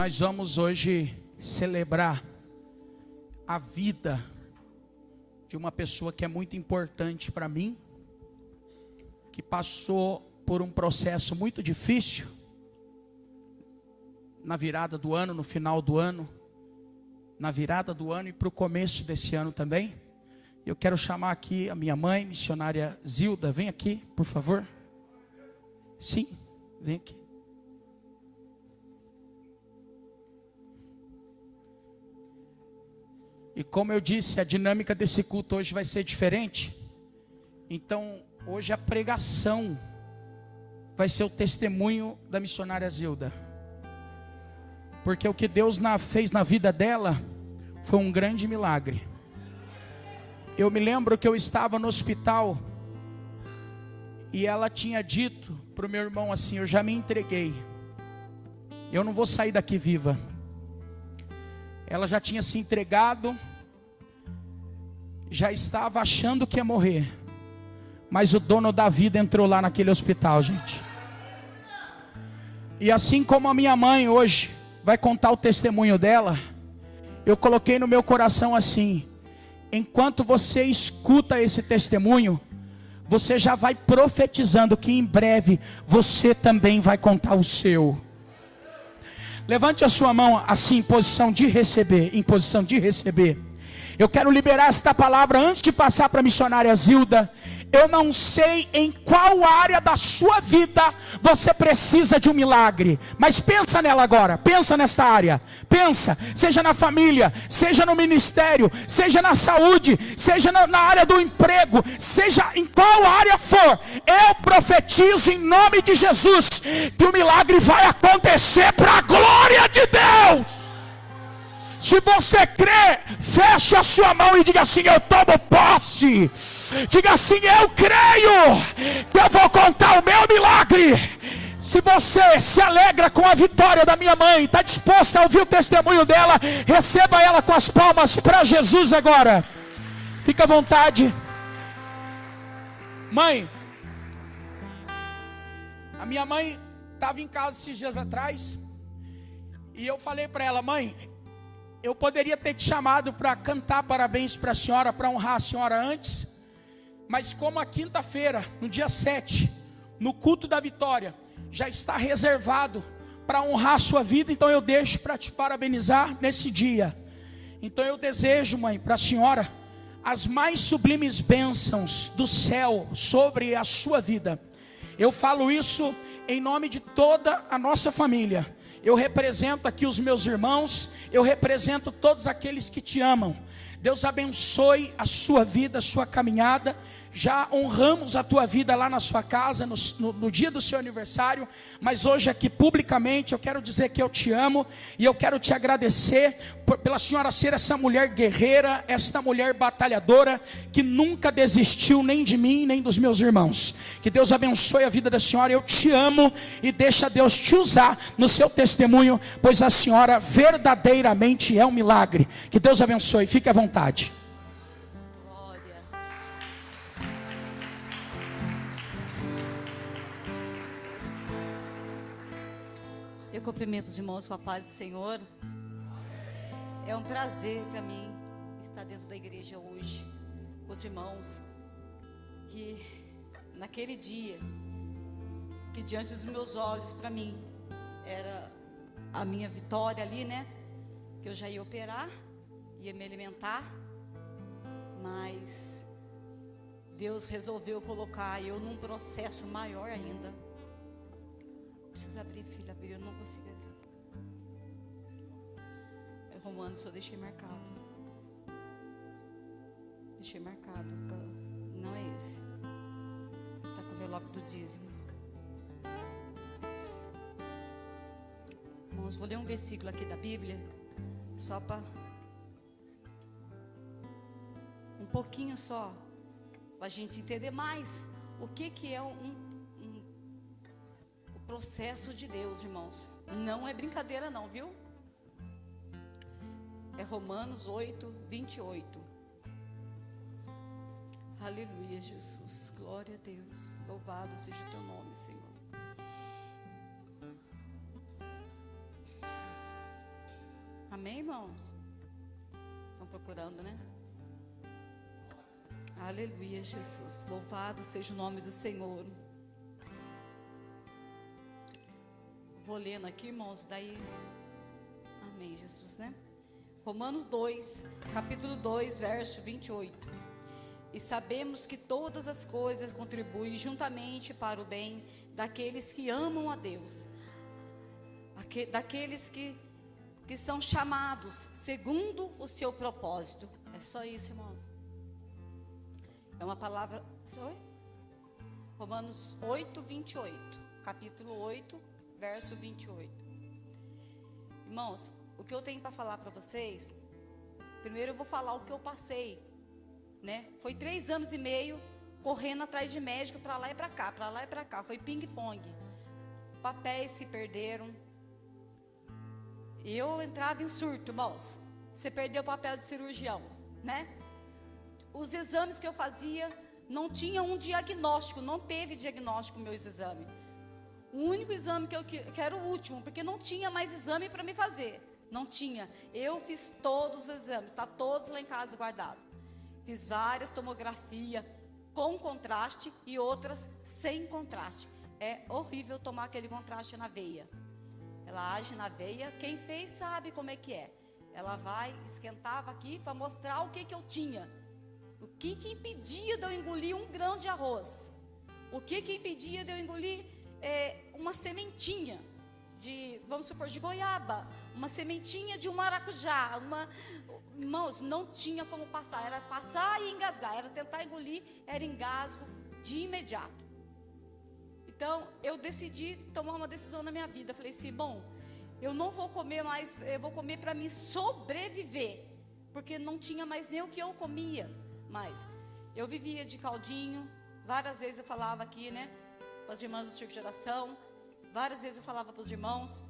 Nós vamos hoje celebrar a vida de uma pessoa que é muito importante para mim, que passou por um processo muito difícil na virada do ano, no final do ano, na virada do ano e para o começo desse ano também. Eu quero chamar aqui a minha mãe, missionária Zilda. Vem aqui, por favor. Sim, vem aqui. E como eu disse, a dinâmica desse culto hoje vai ser diferente. Então, hoje a pregação vai ser o testemunho da missionária Zilda. Porque o que Deus fez na vida dela foi um grande milagre. Eu me lembro que eu estava no hospital e ela tinha dito para o meu irmão assim: eu já me entreguei, eu não vou sair daqui viva. Ela já tinha se entregado, já estava achando que ia morrer, mas o dono da vida entrou lá naquele hospital, gente. E assim como a minha mãe hoje vai contar o testemunho dela, eu coloquei no meu coração assim: enquanto você escuta esse testemunho, você já vai profetizando que em breve você também vai contar o seu. Levante a sua mão assim, em posição de receber, em posição de receber. Eu quero liberar esta palavra antes de passar para a missionária Zilda. Eu não sei em qual área da sua vida você precisa de um milagre, mas pensa nela agora, pensa nesta área, pensa, seja na família, seja no ministério, seja na saúde, seja na área do emprego, seja em qual área for, eu profetizo em nome de Jesus, que o milagre vai acontecer para a glória de Deus. Se você crê, feche a sua mão e diga assim: eu tomo posse. Diga assim: eu creio que eu vou contar o meu milagre. Se você se alegra com a vitória da minha mãe, está disposta a ouvir o testemunho dela, receba ela com as palmas para Jesus agora. Fica à vontade. Mãe, a minha mãe estava em casa esses dias atrás, e eu falei para ela: mãe, eu poderia ter te chamado para cantar parabéns para a senhora, para honrar a senhora antes, mas como a quinta-feira, no dia 7, no culto da vitória, já está reservado para honrar a sua vida, então eu deixo para te parabenizar nesse dia. Então eu desejo, mãe, para a senhora as mais sublimes bênçãos do céu sobre a sua vida. Eu falo isso em nome de toda a nossa família. Eu represento aqui os meus irmãos, eu represento todos aqueles que te amam. Deus abençoe a sua vida, a sua caminhada. Já honramos a tua vida lá na sua casa, no dia do seu aniversário, mas hoje aqui publicamente eu quero dizer que eu te amo, e eu quero te agradecer pela senhora ser essa mulher guerreira, esta mulher batalhadora, que nunca desistiu nem de mim, nem dos meus irmãos. Que Deus abençoe a vida da senhora, eu te amo, e deixa Deus te usar no seu testemunho, pois a senhora verdadeiramente é um milagre. Que Deus abençoe, fique à vontade. Eu cumprimento os irmãos com a paz do Senhor. É um prazer para mim estar dentro da igreja hoje, com os irmãos, que naquele dia, que diante dos meus olhos, para mim, era a minha vitória ali, né? Que eu já ia operar, ia me alimentar, mas Deus resolveu colocar eu num processo maior ainda. Precisa abrir, filha, abrir, eu não consigo abrir. É Romanos, só deixei marcado. Deixei marcado, não é esse. Está com o envelope do dízimo. Irmãos, vou ler um versículo aqui da Bíblia, só para um pouquinho só, para a gente entender mais o que é o processo de Deus, irmãos. Não é brincadeira não, viu? É Romanos 8, 28. Aleluia, Jesus. Glória a Deus. Louvado seja o teu nome, Senhor. Amém, irmãos? Estão procurando, né? Aleluia, Jesus. Louvado seja o nome do Senhor. Vou lendo aqui, irmãos, daí... Amém, Jesus, né? Romanos 2, capítulo 2, verso 28. E sabemos que todas as coisas contribuem juntamente para o bem daqueles que amam a Deus, daqueles que são chamados segundo o seu propósito. É só isso, irmãos. É uma palavra... Romanos 8, 28. Capítulo 8, verso 28. Irmãos, o que eu tenho para falar para vocês, primeiro eu vou falar o que eu passei, né? Foi 3 anos e meio correndo atrás de médico para lá e para cá, para lá e para cá. Foi ping-pong. Papéis se perderam. Eu entrava em surto, irmãos. Você perdeu o papel de cirurgião, né? Os exames que eu fazia não tinha um diagnóstico, não teve diagnóstico meus exames. O único exame que era o último, porque não tinha mais exame para me fazer. Não tinha. Eu fiz todos os exames, está todos lá em casa guardados. Fiz várias tomografias com contraste e outras sem contraste. É horrível tomar aquele contraste na veia. Ela age na veia, quem fez sabe como é que é. Ela vai, esquentava aqui para mostrar o que eu tinha. O que impedia de eu engolir 1 grão de arroz? O que impedia de eu engolir uma sementinha de, vamos supor, de goiaba, uma sementinha de um maracujá, irmãos, não tinha como passar, era passar e engasgar, era tentar engolir, era engasgo de imediato. Então, eu decidi tomar uma decisão na minha vida, falei assim, bom, eu não vou comer mais, eu vou comer para me sobreviver, porque não tinha mais nem o que eu comia, mas eu vivia de caldinho, várias vezes eu falava aqui, né, para as irmãs do Circo de Oração, várias vezes eu falava para os irmãos,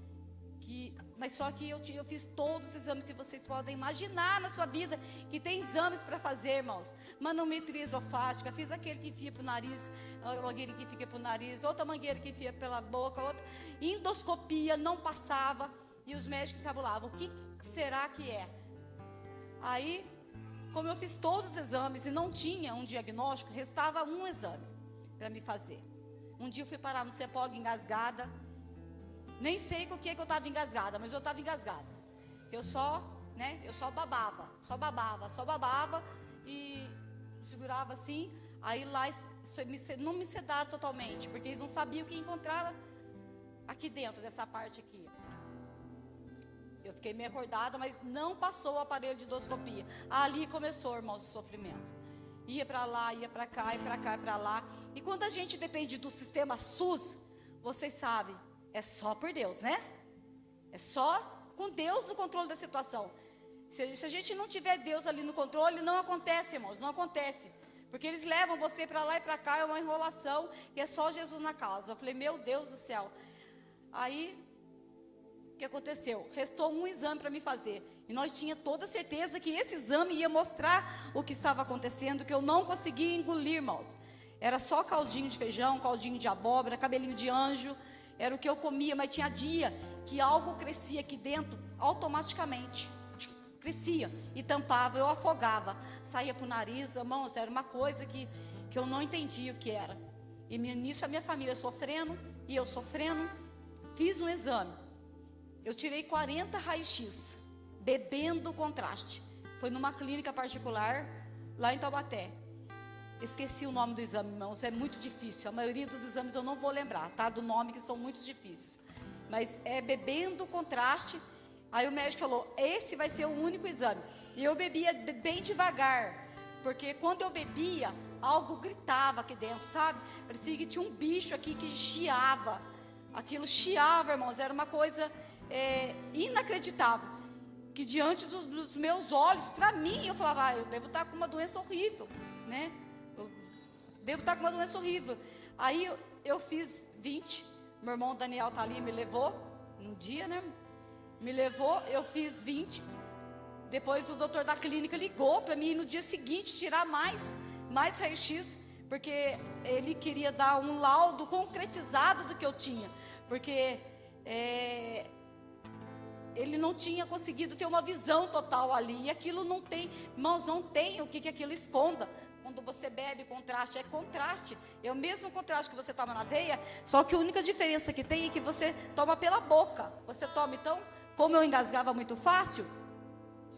mas só que eu fiz todos os exames que vocês podem imaginar na sua vida, que tem exames para fazer, irmãos. Manometria esofágica, fiz aquele que enfia para o nariz, a mangueira que fica para o nariz, outra mangueira que enfia pela boca, outra endoscopia, não passava, e os médicos cabulavam, o que será que é? Aí, como eu fiz todos os exames e não tinha um diagnóstico, restava um exame para me fazer. Um dia eu fui parar no CEPOG engasgada. Nem sei com o que eu estava engasgada, mas eu estava engasgada. Eu só babava e segurava assim. Aí lá não me sedaram totalmente, porque eles não sabiam o que encontraram aqui dentro dessa parte aqui. Eu fiquei meio acordada, mas não passou o aparelho de endoscopia. Ali começou, irmãos, o sofrimento. Ia para lá, ia para cá, ia para cá, ia para lá. E quando a gente depende do sistema SUS, vocês sabem, é só por Deus, né? É só com Deus no controle da situação. Se a gente não tiver Deus ali no controle, não acontece, irmãos, não acontece. Porque eles levam você para lá e para cá, é uma enrolação, e é só Jesus na casa. Eu falei, meu Deus do céu. Aí, o que aconteceu? Restou um exame para me fazer. E nós tínhamos toda certeza que esse exame ia mostrar o que estava acontecendo, que eu não conseguia engolir, irmãos. Era só caldinho de feijão, caldinho de abóbora, cabelinho de anjo. Era o que eu comia, mas tinha dia que algo crescia aqui dentro automaticamente. Crescia e tampava, eu afogava. Saía para o nariz, irmãos, era uma coisa que eu não entendia o que era. E nisso a minha família sofrendo, e eu sofrendo. Fiz um exame. Eu tirei 40 raio-x, bebendo contraste. Foi numa clínica particular, lá em Taubaté. Esqueci o nome do exame, irmãos, é muito difícil. A maioria dos exames eu não vou lembrar, tá? Do nome, que são muito difíceis. Mas é bebendo contraste. Aí o médico falou, esse vai ser o único exame. E eu bebia bem devagar, porque quando eu bebia, algo gritava aqui dentro, sabe? Parecia que tinha um bicho aqui que chiava. Aquilo chiava, irmãos, era uma coisa inacreditável. Que diante dos meus olhos, para mim, eu falava, eu devo estar com uma doença horrível, né? Devo estar com uma doença horrível. Aí eu fiz 20. Meu irmão Daniel está ali, me levou. Um dia, né? Me levou, eu fiz 20. Depois o doutor da clínica ligou para mim no dia seguinte tirar mais raio-x. Porque ele queria dar um laudo concretizado do que eu tinha. Porque ele não tinha conseguido ter uma visão total ali. E aquilo não tem, irmãos, não tem o que aquilo esconda. Quando você bebe, contraste, é contraste. É o mesmo contraste que você toma na veia, só que a única diferença que tem é que você toma pela boca. Você toma, então, como eu engasgava muito fácil,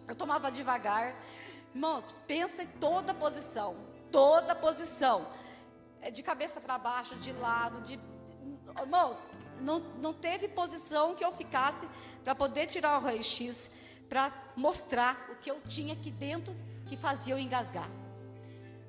eu tomava devagar. Irmãos, pensa em toda posição, de cabeça para baixo, de lado, irmãos, não teve posição que eu ficasse para poder tirar o raio-x, para mostrar o que eu tinha aqui dentro que fazia eu engasgar.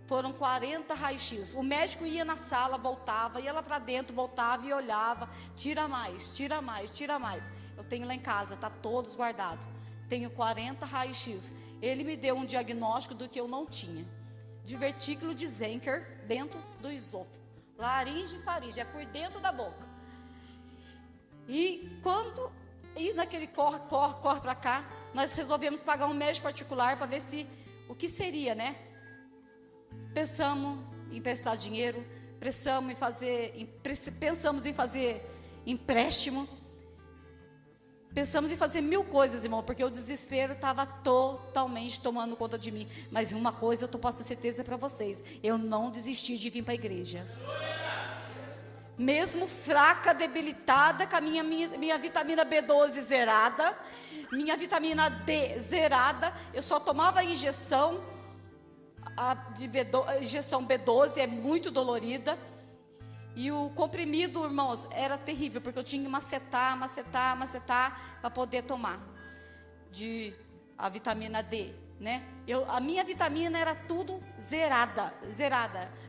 Foram 40 raios-x. O médico ia na sala, voltava, ia lá para dentro, voltava e olhava. Tira mais, tira mais, tira mais. Eu tenho lá em casa, está todos guardados. Tenho 40 raios-x. Ele me deu um diagnóstico do que eu não tinha. Divertículo de Zenker dentro do esôfago. Laringe e faringe, é por dentro da boca. E naquele corre para cá, nós resolvemos pagar um médico particular para ver o que seria, né? Pensamos em emprestar dinheiro, pensamos em fazer empréstimo, pensamos em fazer 1000 coisas, irmão, porque o desespero estava totalmente tomando conta de mim. Mas uma coisa eu posso ter certeza para vocês: eu não desisti de vir para a igreja. Mesmo fraca, debilitada, com a minha vitamina B12 zerada, minha vitamina D zerada, eu só tomava injeção. A injeção B12 é muito dolorida. E o comprimido, irmãos, era terrível, porque eu tinha que macetar para poder tomar a vitamina D, né? A minha vitamina era tudo zerada,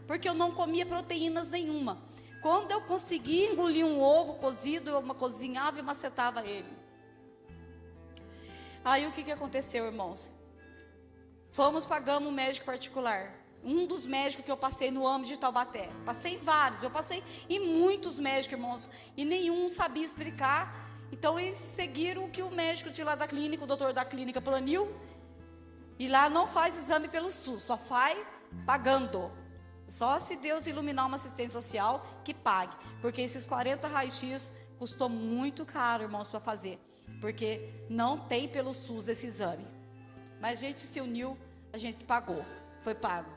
porque eu não comia proteínas nenhuma. Quando eu conseguia engolir um ovo cozido, eu cozinhava e macetava ele. Aí o que aconteceu, irmãos? Pagamos um médico particular. Um dos médicos que eu passei no âmbito de Taubaté. Passei em vários, eu passei em muitos médicos, irmãos, e nenhum sabia explicar. Então eles seguiram o que o médico de lá da clínica, o doutor da clínica planiu. E lá não faz exame pelo SUS, só faz pagando. Só se Deus iluminar uma assistente social que pague. Porque esses 40 raios-x custou muito caro, irmãos, para fazer. Porque não tem pelo SUS esse exame. Mas a gente se uniu, a gente pagou, foi pago.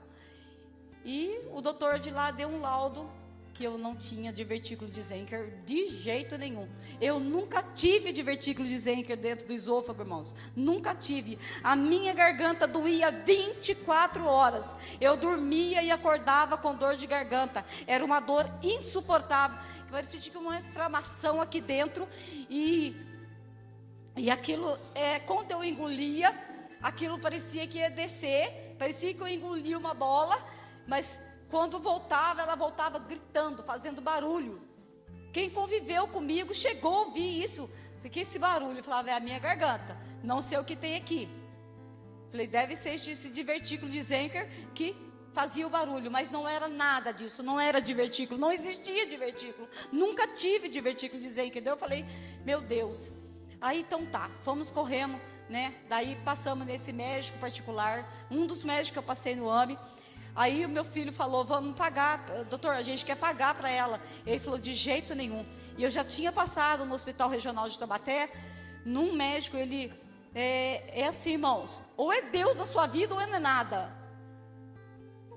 E o doutor de lá deu um laudo que eu não tinha divertículo de Zenker de jeito nenhum. Eu nunca tive divertículo de Zenker dentro do esôfago, irmãos. Nunca tive. A minha garganta doía 24 horas. Eu dormia e acordava com dor de garganta. Era uma dor insuportável. Parecia que tinha uma inflamação aqui dentro. E aquilo, quando eu engolia, aquilo parecia que ia descer, parecia que eu engolia uma bola, mas quando voltava, ela voltava gritando, fazendo barulho. Quem conviveu comigo chegou a ouvir isso, porque esse barulho, eu falava, é a minha garganta, não sei o que tem aqui. Falei, deve ser esse divertículo de Zenker que fazia o barulho, mas não era nada disso, não era divertículo, não existia divertículo, nunca tive divertículo de Zenker. Daí eu falei, meu Deus. Aí então tá, corremos, né? Daí passamos nesse médico particular, um dos médicos que eu passei no AME. Aí o meu filho falou, vamos pagar, doutor, a gente quer pagar para ela. Ele falou, de jeito nenhum. E eu já tinha passado no Hospital Regional de Taubaté, num médico, ele é assim, irmãos, ou é Deus na sua vida ou é nada.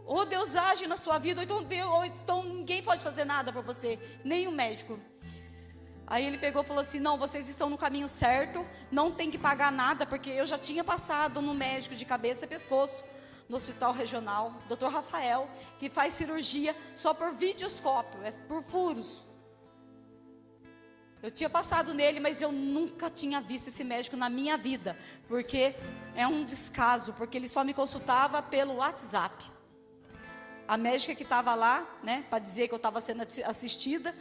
Ou Deus age na sua vida, ou então ninguém pode fazer nada para você, nem o médico. Aí ele pegou e falou assim, não, vocês estão no caminho certo, não tem que pagar nada, porque eu já tinha passado no médico de cabeça e pescoço, no Hospital Regional, Dr. Rafael, que faz cirurgia só por videoscópio, por furos. Eu tinha passado nele, mas eu nunca tinha visto esse médico na minha vida, porque é um descaso, porque ele só me consultava pelo WhatsApp. A médica que estava lá, né, para dizer que eu estava sendo assistida,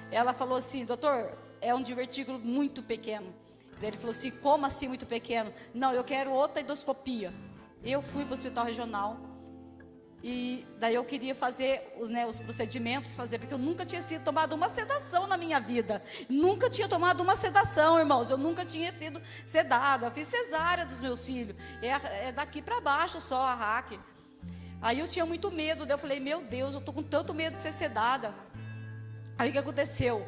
ela falou assim, doutor, é um divertículo muito pequeno. Daí ele falou assim, como assim muito pequeno? Não, eu quero outra endoscopia. Eu fui para o Hospital Regional, e daí eu queria fazer os procedimentos, porque eu nunca tinha sido tomado uma sedação na minha vida. Nunca tinha tomado uma sedação, irmãos. Eu nunca tinha sido sedada. Eu fiz cesárea dos meus filhos. É daqui para baixo só a RAC. Aí eu tinha muito medo. Daí eu falei, meu Deus, eu estou com tanto medo de ser sedada. Aí o que aconteceu?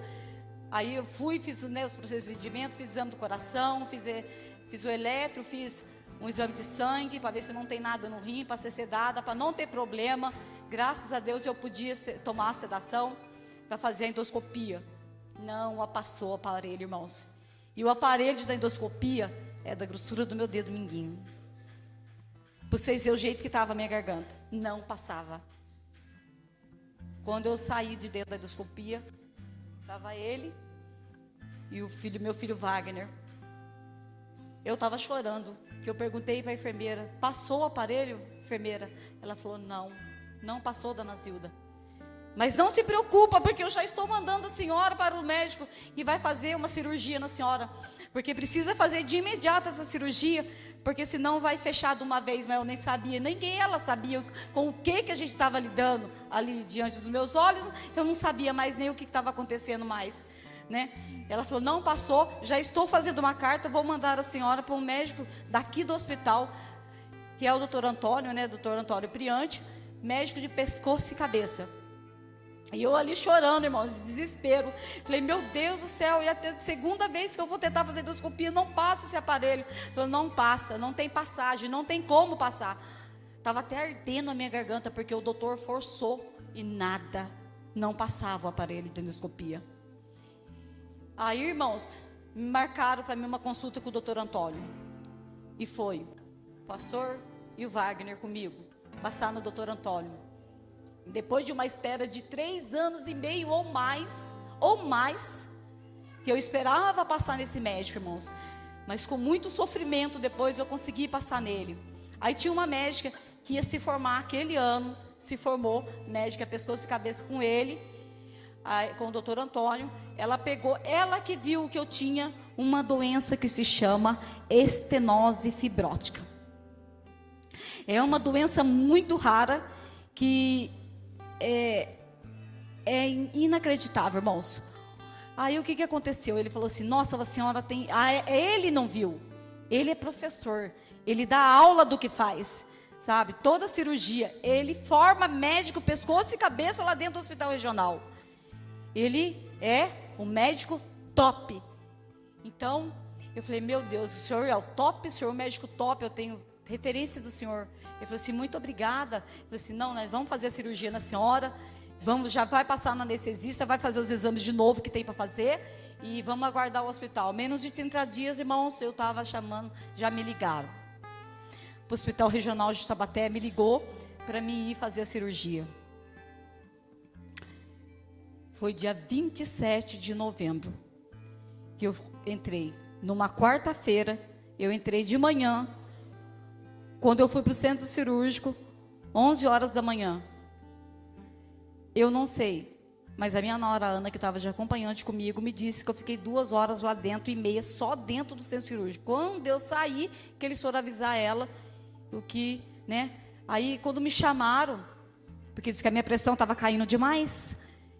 Aí eu fui, fiz, né, os procedimentos, fiz exame do coração, fiz o eletro, fiz um exame de sangue, para ver se não tem nada no rim, para ser sedada, para não ter problema. Graças a Deus eu podia tomar a sedação para fazer a endoscopia. Não passou o aparelho, irmãos. E o aparelho da endoscopia é da grossura do meu dedo mindinho. Para vocês verem o jeito que estava a minha garganta. Não passava. Quando eu saí de dentro da endoscopia, estava ele e meu filho Wagner. Eu estava chorando, que eu perguntei para a enfermeira, passou o aparelho, enfermeira? Ela falou, não passou, dona Zilda. Mas não se preocupa, porque eu já estou mandando a senhora para o médico e vai fazer uma cirurgia na senhora. Porque precisa fazer de imediato essa cirurgia, porque senão vai fechar de uma vez. Mas eu nem sabia, ninguém ela sabia com o que a gente estava lidando ali diante dos meus olhos. Eu não sabia mais nem o que estava acontecendo mais, né? Ela falou, não passou, já estou fazendo uma carta, vou mandar a senhora para um médico daqui do hospital, que é o doutor Antônio, né? Doutor Antônio Priante, médico de pescoço e cabeça. E eu ali chorando, irmãos, de desespero. Falei, meu Deus do céu, e até a segunda vez que eu vou tentar fazer endoscopia, não passa esse aparelho. Falei, não passa, não tem passagem, não tem como passar. Estava até ardendo a minha garganta, porque o doutor forçou e nada, não passava o aparelho de endoscopia. Aí, irmãos, me marcaram para mim uma consulta com o doutor Antônio. E foi o pastor e o Wagner comigo, passar no doutor Antônio. Depois de uma espera de 3 anos e meio ou mais, que eu esperava passar nesse médico, irmãos, mas com muito sofrimento depois eu consegui passar nele. Aí tinha uma médica que ia se formar aquele ano, se formou, médica pescoço e cabeça com ele, aí, com o doutor Antônio. Ela que viu que eu tinha uma doença que se chama estenose fibrótica. É uma doença muito rara que é inacreditável, irmãos. Aí o que aconteceu? Ele falou assim, nossa, a senhora tem... ele não viu, ele é professor, ele dá aula do que faz, sabe? Toda cirurgia, ele forma médico, pescoço e cabeça lá dentro do hospital regional. Ele é um médico top. Então, eu falei, meu Deus, o senhor é o top, o senhor é o médico top, eu tenho referência do senhor. Ele falou assim, muito obrigada. Eu falei assim, não, nós vamos fazer a cirurgia na senhora, já vai passar na anestesista, vai fazer os exames de novo que tem para fazer, e vamos aguardar o hospital. Menos de 30 dias, irmãos, eu estava chamando, já me ligaram. O Hospital Regional de Taubaté me ligou para mim ir fazer a cirurgia. Foi dia 27 de novembro que eu entrei. Numa quarta-feira, eu entrei de manhã. Quando eu fui para o centro cirúrgico, 11 horas da manhã. Eu não sei, mas a minha nora Ana, que estava de acompanhante comigo, me disse que eu fiquei 2 horas lá dentro e meia, só dentro do centro cirúrgico. Quando eu saí, que eles foram avisar ela, o que, né? Aí, quando me chamaram, porque disse que a minha pressão estava caindo demais,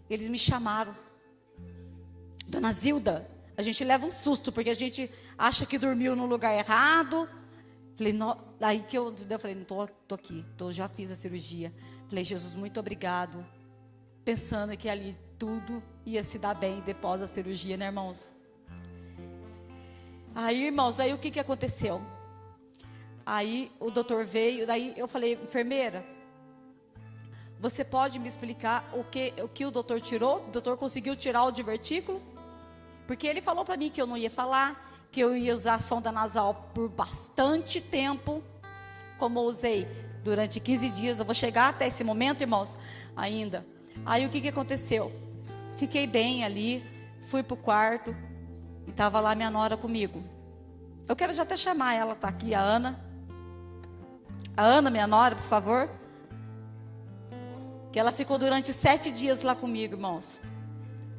eles me chamaram. Dona Zilda, a gente leva um susto, porque a gente acha que dormiu no lugar errado. Falei, daí que eu falei, não tô aqui, já fiz a cirurgia. Falei, Jesus, muito obrigado. Pensando que ali tudo ia se dar bem depois da cirurgia, né, irmãos? Aí, irmãos, aí o que aconteceu? Aí o doutor veio, daí eu falei, enfermeira, você pode me explicar o que o doutor tirou? O doutor conseguiu tirar o divertículo? Porque ele falou para mim que eu não ia falar, que eu ia usar a sonda nasal por bastante tempo, como eu usei durante 15 dias. Eu vou chegar até esse momento, irmãos, ainda. Aí o que aconteceu? Fiquei bem ali, fui para o quarto, e estava lá minha nora comigo. Eu quero já até chamar ela, está aqui, a Ana. A Ana, minha nora, por favor. Que ela ficou durante 7 dias lá comigo, irmãos.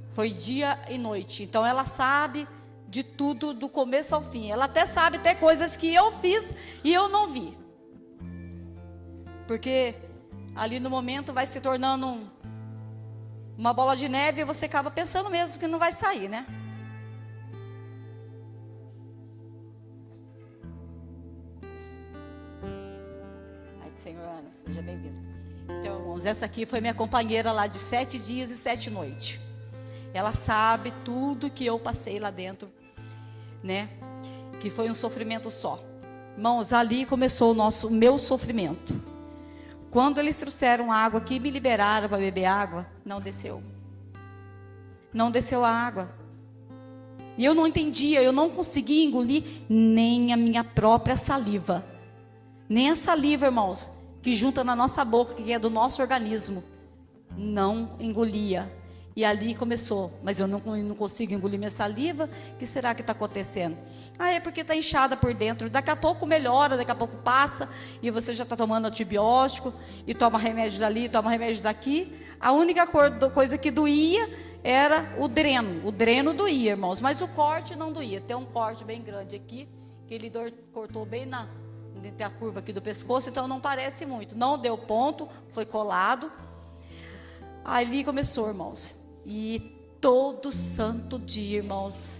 Foi dia e noite. Então ela sabe de tudo, do começo ao fim. Ela até sabe até coisas que eu fiz e eu não vi. Porque ali no momento vai se tornando uma bola de neve e você acaba pensando mesmo que não vai sair, né? Ai, Senhor, Ana, seja bem-vinda. Então, irmãos, essa aqui foi minha companheira lá de 7 dias e 7 noites. Ela sabe tudo que eu passei lá dentro, né? Que foi um sofrimento só. Irmãos, ali começou o meu sofrimento. Quando eles trouxeram água aqui, me liberaram para beber água, não desceu. Não desceu a água. E eu não entendia, eu não conseguia engolir nem a minha própria saliva. Nem a saliva, irmãos, que junta na nossa boca, que é do nosso organismo. Não engolia. E ali começou, mas eu não consigo engolir minha saliva. O que será que está acontecendo? É porque está inchada por dentro. Daqui a pouco melhora, daqui a pouco passa, e você já está tomando antibiótico, e toma remédio dali, toma remédio daqui. A única coisa que doía era o dreno. O dreno doía, irmãos, mas o corte não doía. Tem um corte bem grande aqui, que ele cortou bem tem a curva aqui do pescoço, então não parece muito. Não deu ponto, foi colado. Ali começou, irmãos. E todo santo dia, irmãos,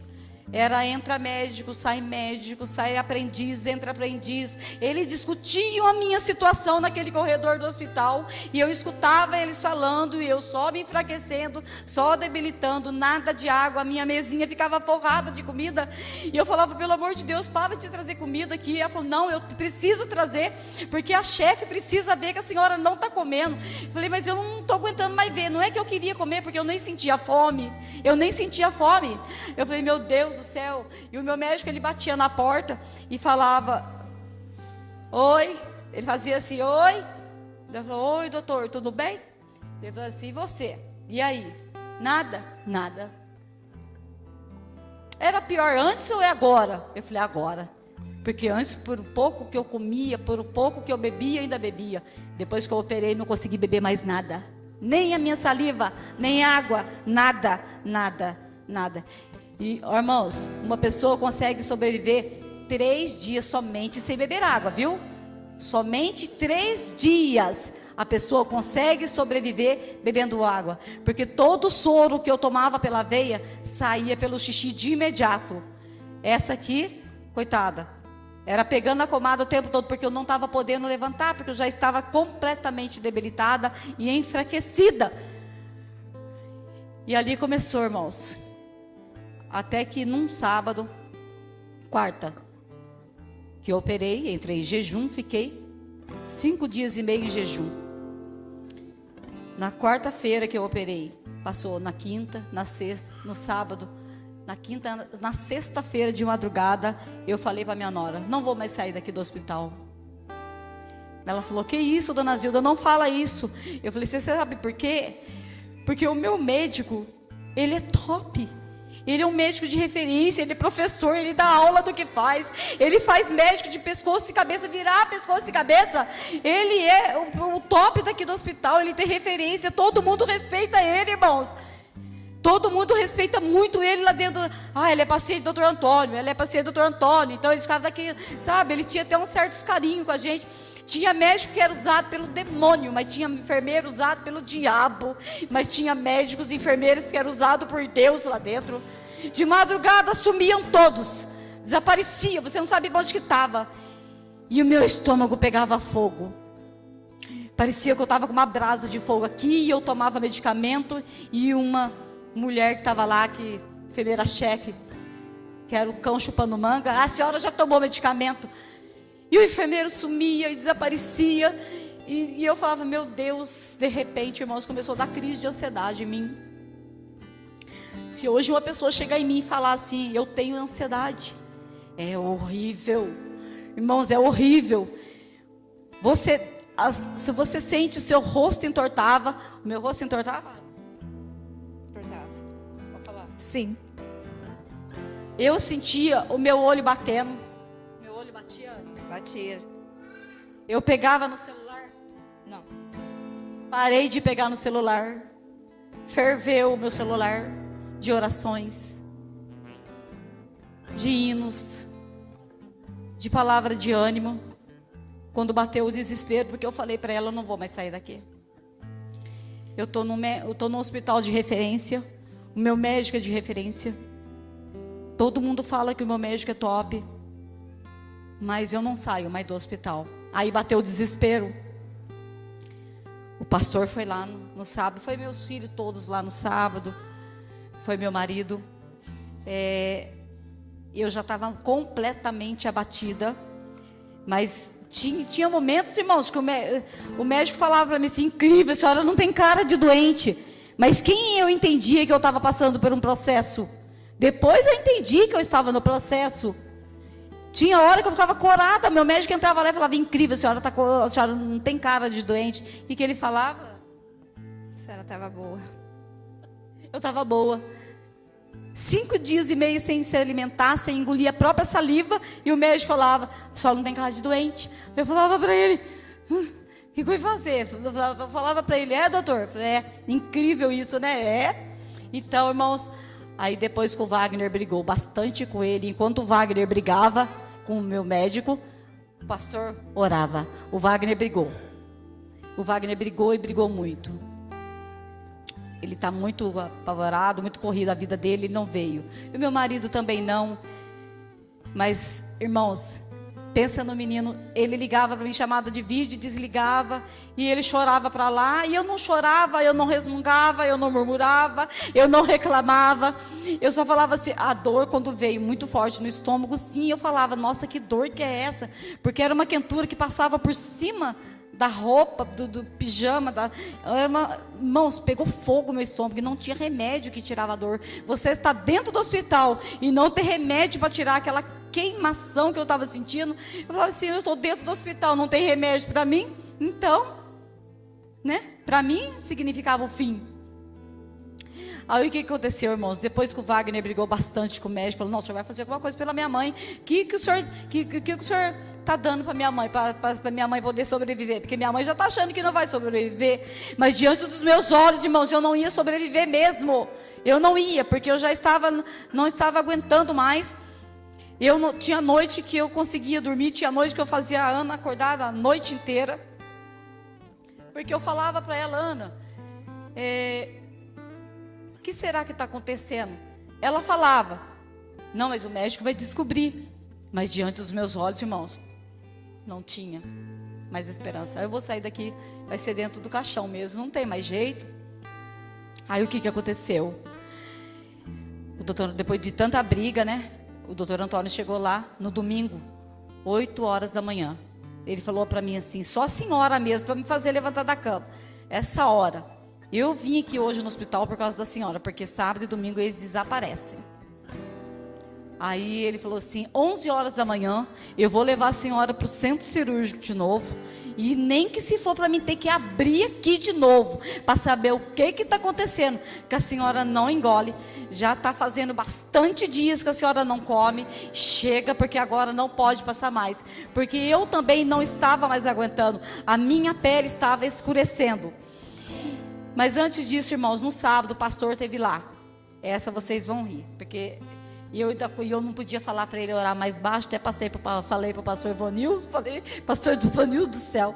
era entra médico, sai aprendiz, entra aprendiz. Eles discutiam a minha situação naquele corredor do hospital, e eu escutava eles falando, e eu só me enfraquecendo, só debilitando, nada de água. A minha mesinha ficava forrada de comida, e eu falava, pelo amor de Deus, para de trazer comida aqui. Ela falou, não, eu preciso trazer, porque a chefe precisa ver que a senhora não está comendo. Eu falei, mas eu não estou aguentando mais ver. Não é que eu queria comer, porque eu nem sentia fome. Eu falei, meu Deus do céu. E o meu médico, ele batia na porta e falava, oi. Ele fazia assim, oi. Eu falei, oi, doutor, tudo bem? Ele falou assim, e você? E aí? Nada? Nada. Era pior antes ou é agora? Eu falei, agora. Porque antes, por um pouco que eu comia, por um pouco que eu bebia, ainda bebia. Depois que eu operei, não consegui beber mais nada. Nem a minha saliva, nem água, nada. E, irmãos, uma pessoa consegue sobreviver 3 dias somente sem beber água, viu? Somente 3 dias a pessoa consegue sobreviver bebendo água. Porque todo o soro que eu tomava pela veia saía pelo xixi de imediato. Essa aqui, coitada, era pegando a pomada o tempo todo, porque eu não estava podendo levantar, porque eu já estava completamente debilitada e enfraquecida. E ali começou, irmãos. Até que num sábado, quarta, que eu operei, entrei em jejum, fiquei 5 dias e meio em jejum. Na quarta-feira que eu operei, passou na quinta, na sexta, no sábado, na quinta, na sexta-feira de madrugada, eu falei para minha nora, não vou mais sair daqui do hospital. Ela falou, que isso, dona Zilda, não fala isso. Eu falei, você sabe por quê? Porque o meu médico, ele é top. Ele é um médico de referência, ele é professor, ele dá aula do que faz. Ele faz médico de pescoço e cabeça, virar pescoço e cabeça. Ele é o top daqui do hospital, ele tem referência, todo mundo respeita ele, irmãos. Todo mundo respeita muito ele lá dentro. Ele é paciente do Dr. Antônio, ele é paciente do Dr. Antônio. Então eles ficavam daqui, sabe, eles tinham até um certo carinho com a gente. Tinha médico que era usado pelo demônio, mas tinha enfermeiro usado pelo diabo, mas tinha médicos e enfermeiras que eram usados por Deus lá dentro. De madrugada sumiam todos, desaparecia, você não sabia onde que estava. E o meu estômago pegava fogo. Parecia que eu estava com uma brasa de fogo aqui, e eu tomava medicamento, e uma mulher que estava lá, que enfermeira-chefe, que era o cão chupando manga, a senhora já tomou medicamento? E o enfermeiro sumia e desaparecia. E eu falava, meu Deus, de repente, irmãos, começou a dar crise de ansiedade em mim. Se hoje uma pessoa chegar em mim e falar assim, eu tenho ansiedade, é horrível. Irmãos, é horrível. Se você sente o seu rosto entortava, o meu rosto entortava? Entortava. Pode falar? Sim. Eu sentia o meu olho batendo. Meu olho batia? Batia. Eu pegava no celular? Não. Parei de pegar no celular. Ferveu o meu celular de orações, de hinos, de palavra de ânimo. Quando bateu o desespero, porque eu falei para ela, eu não vou mais sair daqui. Eu estou no hospital de referência, o meu médico é de referência. Todo mundo fala que o meu médico é top, mas eu não saio mais do hospital. Aí bateu o desespero. O pastor foi lá no sábado, foi meus filhos todos lá no sábado. foi meu marido. Eu já estava completamente abatida, mas tinha momentos, irmãos, que o médico falava para mim assim: incrível, a senhora não tem cara de doente. Mas quem eu entendia que eu estava passando por um processo? Depois eu entendi que eu estava no processo. Tinha hora que eu ficava corada, meu médico entrava lá e falava: incrível, a senhora não tem cara de doente. E que ele falava? A senhora estava boa. Eu estava boa. 5 dias e meio sem se alimentar, sem engolir a própria saliva. E o médico falava: a senhora não tem cara de doente. Eu falava para ele: o que eu ia fazer? Eu falava para ele: doutor? Eu falei: incrível isso, né? Então, irmãos, aí depois que o Wagner brigou bastante com ele, enquanto o Wagner brigava com o meu médico, o pastor orava. O Wagner brigou. O Wagner brigou e brigou muito. Ele está muito apavorado, muito corrido a vida dele, ele não veio. E o meu marido também não. Mas, irmãos, pensa no menino, ele ligava para mim, chamada de vídeo, desligava, e ele chorava para lá, e eu não chorava, eu não resmungava, eu não murmurava, eu não reclamava. Eu só falava assim, a dor quando veio muito forte no estômago, sim, eu falava: nossa, que dor que é essa? Porque era uma quentura que passava por cima da roupa, do pijama, irmãos, pegou fogo no meu estômago, e não tinha remédio que tirava a dor. Você está dentro do hospital e não tem remédio para tirar aquela queimação que eu estava sentindo. Eu falava assim: eu estou dentro do hospital, não tem remédio para mim? Então, né? Para mim significava o fim. Aí o que aconteceu, irmãos? Depois que o Wagner brigou bastante com o médico, falou: não, o senhor vai fazer alguma coisa pela minha mãe. Que o senhor está dando para minha mãe, para minha mãe poder sobreviver? Porque minha mãe já está achando que não vai sobreviver. Mas diante dos meus olhos, irmãos, eu não ia sobreviver mesmo. Eu não ia, porque eu já não estava aguentando mais. Tinha noite que eu conseguia dormir, tinha noite que eu fazia a Ana acordada a noite inteira. Porque eu falava para ela: Ana, o que será que está acontecendo? Ela falava: não, mas o médico vai descobrir. Mas diante dos meus olhos, irmãos, não tinha mais esperança. Aí eu vou sair daqui, vai ser dentro do caixão mesmo, não tem mais jeito. Aí o que aconteceu? O doutor, depois de tanta briga, né? O doutor Antônio chegou lá no domingo, 8 horas da manhã. Ele falou para mim assim: só a senhora mesmo, para me fazer levantar da cama. Essa hora, eu vim aqui hoje no hospital por causa da senhora, porque sábado e domingo eles desaparecem. Aí ele falou assim: 11 horas da manhã, eu vou levar a senhora para o centro cirúrgico de novo. E nem que se for para mim ter que abrir aqui de novo, para saber o que está acontecendo. Que a senhora não engole. Já está fazendo bastante dias que a senhora não come. Chega, porque agora não pode passar mais. Porque eu também não estava mais aguentando. A minha pele estava escurecendo. Mas antes disso, irmãos, no sábado o pastor esteve lá. Essa vocês vão rir, porque eu não podia falar para ele orar mais baixo. Até falei para o pastor Ivanildo, pastor Ivanildo do céu.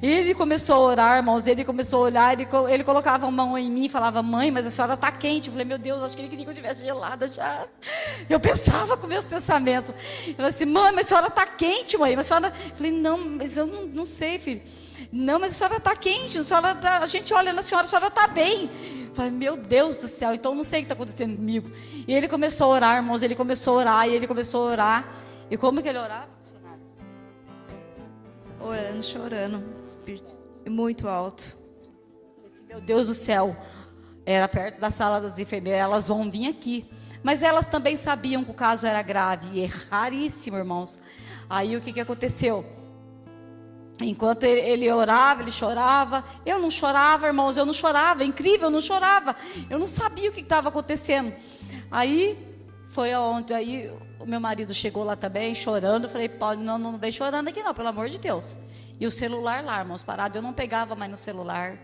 Ele começou a orar, irmãos, ele começou a olhar, ele colocava a mão em mim e falava: mãe, mas a senhora está quente. Eu falei: meu Deus, acho que ele queria que eu estivesse gelada já. Eu pensava com meus pensamentos. Eu falei assim: mãe, mas a senhora está quente, mãe. Mas a senhora... Eu falei: não, mas eu não sei, filho. Não, mas a senhora está quente, a gente olha na senhora, a senhora está bem. Eu falei: meu Deus do céu, então não sei o que está acontecendo comigo. E ele começou a orar, irmãos, ele começou a orar. E como que ele orava? Orando, chorando, muito alto. Meu Deus do céu, era perto da sala das enfermeiras, elas vão vir aqui. Mas elas também sabiam que o caso era grave, e é raríssimo, irmãos. Aí o que aconteceu? Enquanto ele orava, ele chorava. Eu não chorava, irmãos, eu não chorava. É incrível, eu não chorava. Eu não sabia o que estava acontecendo. Aí foi aonde o meu marido chegou lá também, chorando. Eu falei: pode, não vem chorando aqui não, pelo amor de Deus. E o celular lá, irmãos, parado. Eu não pegava mais no celular.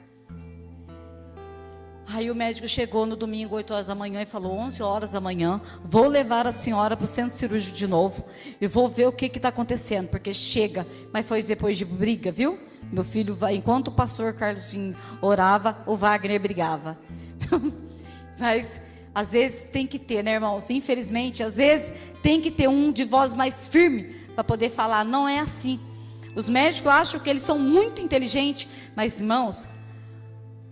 Aí o médico chegou no domingo, 8 horas da manhã, e falou: 11 horas da manhã, vou levar a senhora para o centro cirúrgico de novo, e vou ver o que está acontecendo, porque chega. Mas foi depois de briga, viu? Meu filho, enquanto o pastor Carlosinho orava, o Wagner brigava. Mas às vezes tem que ter, né, irmãos? Infelizmente, às vezes tem que ter um de voz mais firme para poder falar: não é assim. Os médicos acham que eles são muito inteligentes, mas, irmãos,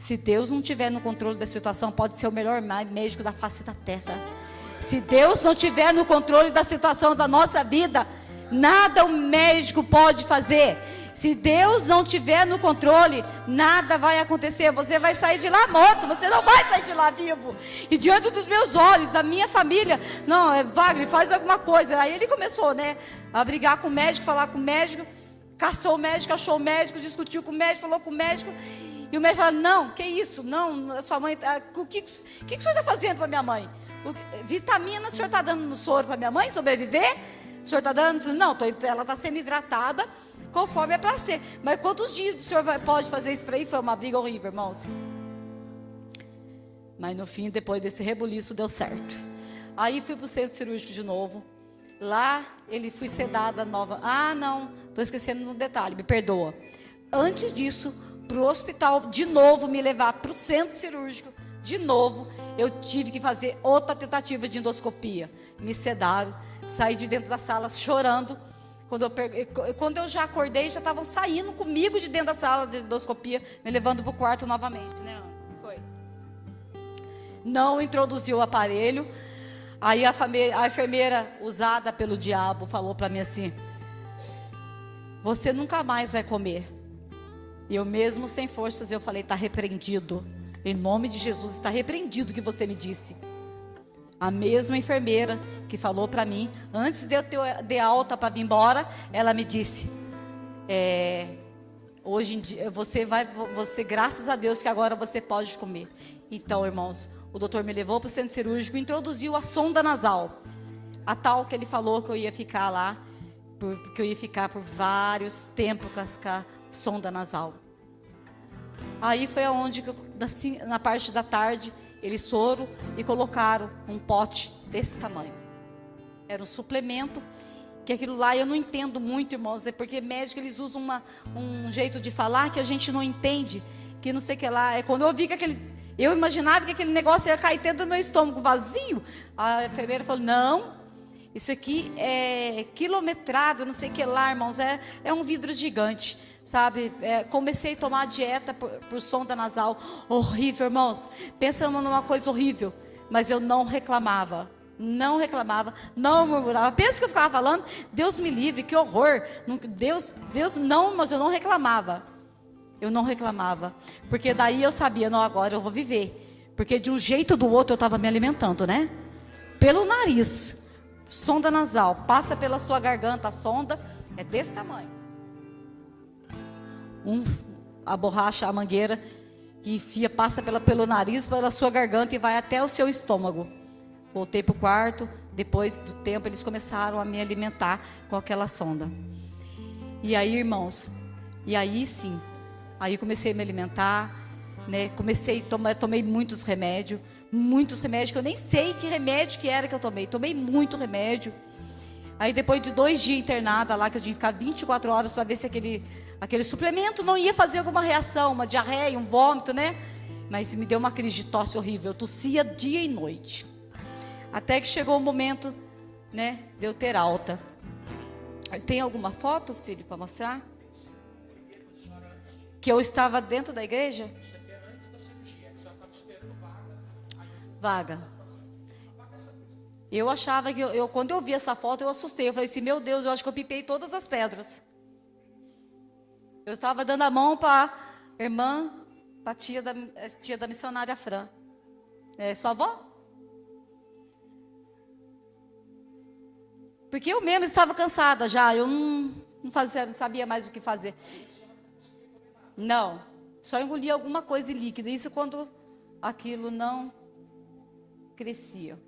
Se Deus não tiver no controle da situação, pode ser o melhor médico da face da terra. Se Deus não tiver no controle da situação da nossa vida, nada o médico pode fazer. Se Deus não tiver no controle, nada vai acontecer. Você vai sair de lá morto, você não vai sair de lá vivo. E diante dos meus olhos, da minha família, não, Wagner, faz alguma coisa. Aí ele começou, né, a brigar com o médico, falar com o médico, caçou o médico, achou o médico, discutiu com o médico, falou com o médico. E o médico falou, não, que isso? Não, sua mãe, o que o senhor está fazendo para minha mãe? Vitamina o senhor está dando no soro para minha mãe sobreviver? O senhor está dando? Não, ela está sendo hidratada conforme é para ser. Mas quantos dias o senhor pode fazer isso para aí? Foi uma briga horrível, irmãos. Mas no fim, depois desse rebuliço, deu certo. Aí fui para o centro cirúrgico de novo. Lá, ele fui sedada nova. Ah, não, estou esquecendo um detalhe, me perdoa. Antes disso, para o hospital, de novo, me levar para o centro cirúrgico, de novo, eu tive que fazer outra tentativa de endoscopia. Me sedaram, saí de dentro da sala chorando. Quando eu já acordei, já estavam saindo comigo de dentro da sala de endoscopia, me levando para o quarto novamente, né? Foi. Não introduziu o aparelho. Aí a enfermeira, usada pelo diabo, falou para mim assim: você nunca mais vai comer. E eu mesmo sem forças, eu falei, está repreendido. Em nome de Jesus, está repreendido o que você me disse. A mesma enfermeira que falou para mim, antes de eu ter alta para vir embora, ela me disse, hoje em dia, você, graças a Deus que agora você pode comer. Então, irmãos, o doutor me levou para o centro cirúrgico, introduziu a sonda nasal. A tal que ele falou que eu ia ficar lá, porque eu ia ficar por vários tempos com a sonda nasal. Aí foi aonde, na parte da tarde, eles foram e colocaram um pote desse tamanho. Era um suplemento, que aquilo lá eu não entendo muito, irmãos, é porque médico eles usam um jeito de falar que a gente não entende, que não sei o que lá. É quando eu vi que eu imaginava que aquele negócio ia cair dentro do meu estômago vazio. A enfermeira falou, não, isso aqui é quilometrado, não sei o que lá, irmãos, é um vidro gigante. Sabe, comecei a tomar dieta por sonda nasal, horrível, irmãos, pensando numa coisa horrível, mas eu não reclamava, não murmurava. Pensa que eu ficava falando, Deus me livre, que horror, Deus não, mas eu não reclamava, porque daí eu sabia, não, agora eu vou viver, porque de um jeito ou do outro eu estava me alimentando, né, pelo nariz, sonda nasal, passa pela sua garganta, a sonda é desse tamanho. A borracha, a mangueira que enfia, passa pelo nariz, pela sua garganta e vai até o seu estômago. Voltei para o quarto. Depois do tempo eles começaram a me alimentar com aquela sonda. E aí, irmãos, e aí sim, aí comecei a me alimentar, né? Tomei muitos remédios que eu nem sei que remédio que era que eu tomei muito remédio. Aí depois de 2 dias internada lá, que eu tinha que ficar 24 horas para ver se aquele suplemento não ia fazer alguma reação, uma diarreia, um vômito, né? Mas me deu uma crise de tosse horrível, eu tossia dia e noite. Até que chegou o momento, né, de eu ter alta. Tem alguma foto, filho, para mostrar? Que eu estava dentro da igreja? Isso aqui é antes da cirurgia, a senhora estava esperando Vaga. Eu achava que, quando eu vi essa foto, eu assustei. Eu falei assim, meu Deus, eu acho que eu pipei todas as pedras. Eu estava dando a mão para a irmã, para a tia da missionária Fran. Sua avó? Porque eu mesmo estava cansada já. Eu não sabia mais o que fazer. Não, só engolia alguma coisa líquida. Isso quando aquilo não crescia.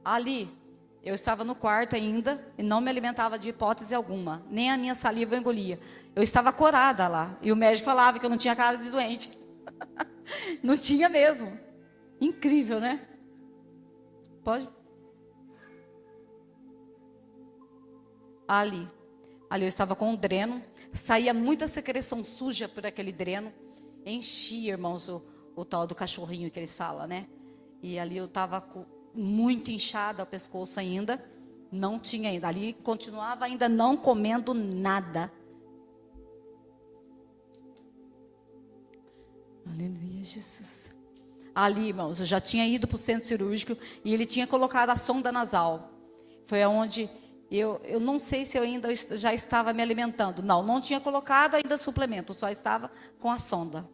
Ali, eu estava no quarto ainda e não me alimentava de hipótese alguma. Nem a minha saliva eu engolia. Eu estava corada lá. E o médico falava que eu não tinha cara de doente. Não tinha mesmo. Incrível, né? Pode? Ali eu estava com um dreno. Saía muita secreção suja por aquele dreno. Enchia, irmãos, o tal do cachorrinho que eles falam, né? E ali eu estava muito inchada o pescoço ainda. Não tinha ainda. Ali continuava ainda não comendo nada. Aleluia, Jesus. Ali, irmãos, eu já tinha ido para o centro cirúrgico e ele tinha colocado a sonda nasal. Foi onde eu não sei se eu ainda já estava me alimentando. Não tinha colocado ainda suplemento, só estava com a sonda.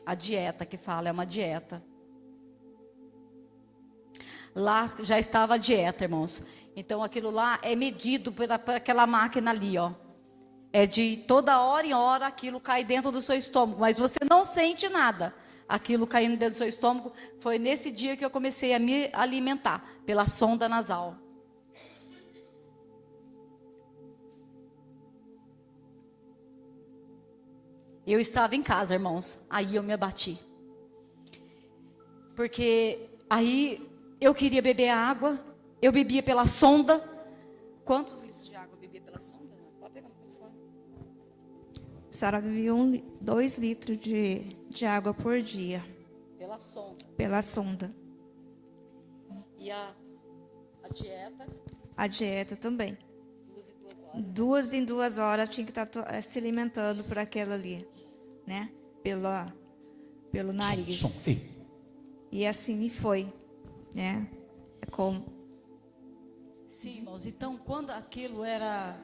A dieta que fala, é uma dieta. Lá já estava a dieta, irmãos. Então aquilo lá é medido por aquela máquina ali, ó. É de toda hora em hora aquilo cai dentro do seu estômago, mas você não sente nada. Aquilo caindo dentro do seu estômago. Foi nesse dia que eu comecei a me alimentar, pela sonda nasal. Eu estava em casa, irmãos. Aí eu me abati. Porque aí eu queria beber água. Eu bebia pela sonda. Quantos litros de água eu bebia pela sonda? Pode pegar no telefone. A senhora bebia 2 litros de água por dia. Pela sonda. Pela sonda. E a dieta? A dieta também. 2 em 2 horas. 2 em 2 horas tinha que estar se alimentando por aquela ali, né? Pelo nariz. E assim foi, né? É como... Sim, irmãos. Então, quando aquilo era...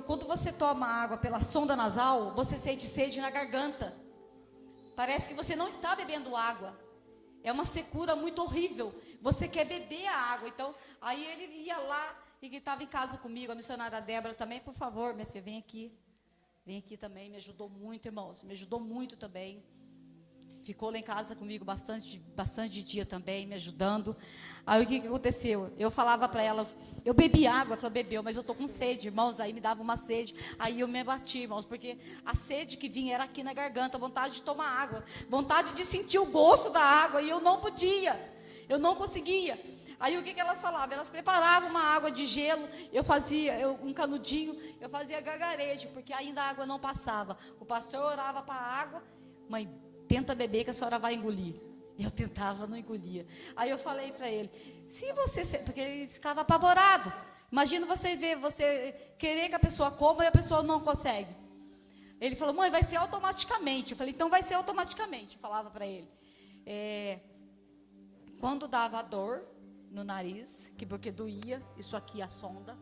quando você toma água pela sonda nasal, você sente sede na garganta. Parece que você não está bebendo água. É uma secura muito horrível. Você quer beber a água. Então, aí ele ia lá e que estava em casa comigo, a missionária Débora também. Por favor, minha filha, vem aqui. Vem aqui também. Me ajudou muito, irmãos. Me ajudou muito também. Ficou lá em casa comigo bastante dia também, me ajudando. Aí o que aconteceu? Eu falava para ela, eu bebi água, ela bebeu, mas eu estou com sede, irmãos. Aí me dava uma sede, aí eu me abati, irmãos, porque a sede que vinha era aqui na garganta, vontade de tomar água, vontade de sentir o gosto da água, e eu não podia, eu não conseguia. Aí o que elas falavam? Elas preparavam uma água de gelo, eu fazia um canudinho, eu fazia gargarejo, porque ainda a água não passava. O pastor orava para a água, mãe, tenta beber que a senhora vai engolir. Eu tentava, não engolia. Aí eu falei para ele, se você... Porque ele ficava apavorado. Imagina você querer que a pessoa coma e a pessoa não consegue. Ele falou, mãe, vai ser automaticamente. Eu falei, então vai ser automaticamente. Eu falava para ele. Quando dava dor no nariz, porque doía, isso aqui a sonda,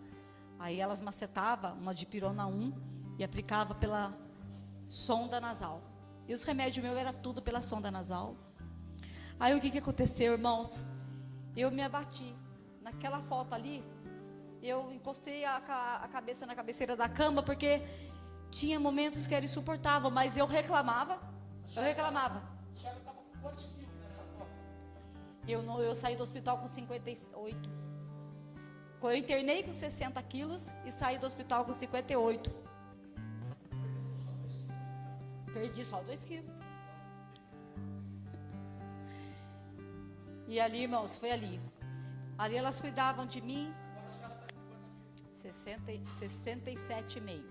aí elas macetavam uma dipirona 1 e aplicava pela sonda nasal. E os remédios meus era tudo pela sonda nasal. Aí o que aconteceu, irmãos? Eu me abati. Naquela foto ali, eu encostei a cabeça na cabeceira da cama, porque tinha momentos que era insuportável, mas eu reclamava. Eu reclamava. A senhora estava com quantos quilos nessa foto? Eu saí do hospital com 58. Eu internei com 60 quilos e saí do hospital com 58. Perdi só 2 quilos. E ali, irmãos, foi ali. Ali elas cuidavam de mim. 67,5.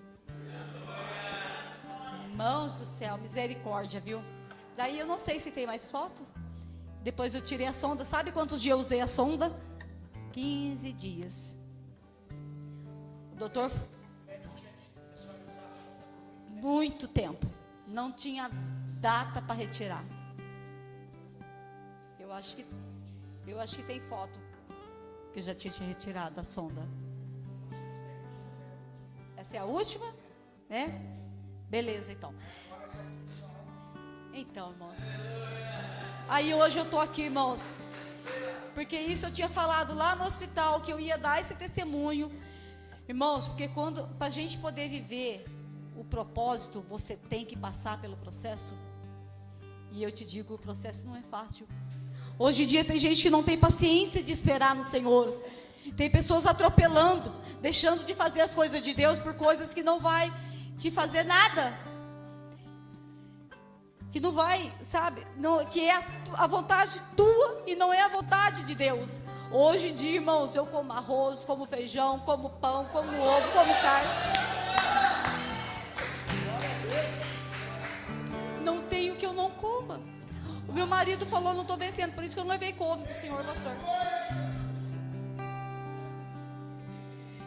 Irmãos do céu, misericórdia, viu? Daí eu não sei se tem mais foto. Depois eu tirei a sonda. Sabe quantos dias eu usei a sonda? 15 dias. O doutor... Muito tempo. Não tinha data para retirar. Eu acho que tem foto que eu já tinha retirado a sonda. Essa é a última, né? Beleza, então. Então, irmãos. Aí hoje eu estou aqui, irmãos. Porque isso eu tinha falado lá no hospital, que eu ia dar esse testemunho. Irmãos, porque para a gente poder viver o propósito, você tem que passar pelo processo. E eu te digo, o processo não é fácil. Hoje em dia tem gente que não tem paciência de esperar no Senhor. Tem pessoas atropelando, deixando de fazer as coisas de Deus por coisas que não vai te fazer nada. Que não vai, sabe? Não, que é a vontade tua e não é a vontade de Deus. Hoje em dia, irmãos, eu como arroz, como feijão, como pão, como ovo, como carne. Não tem o que eu não coma. O meu marido falou, não estou vencendo, por isso que eu não levei couve para o senhor, pastor.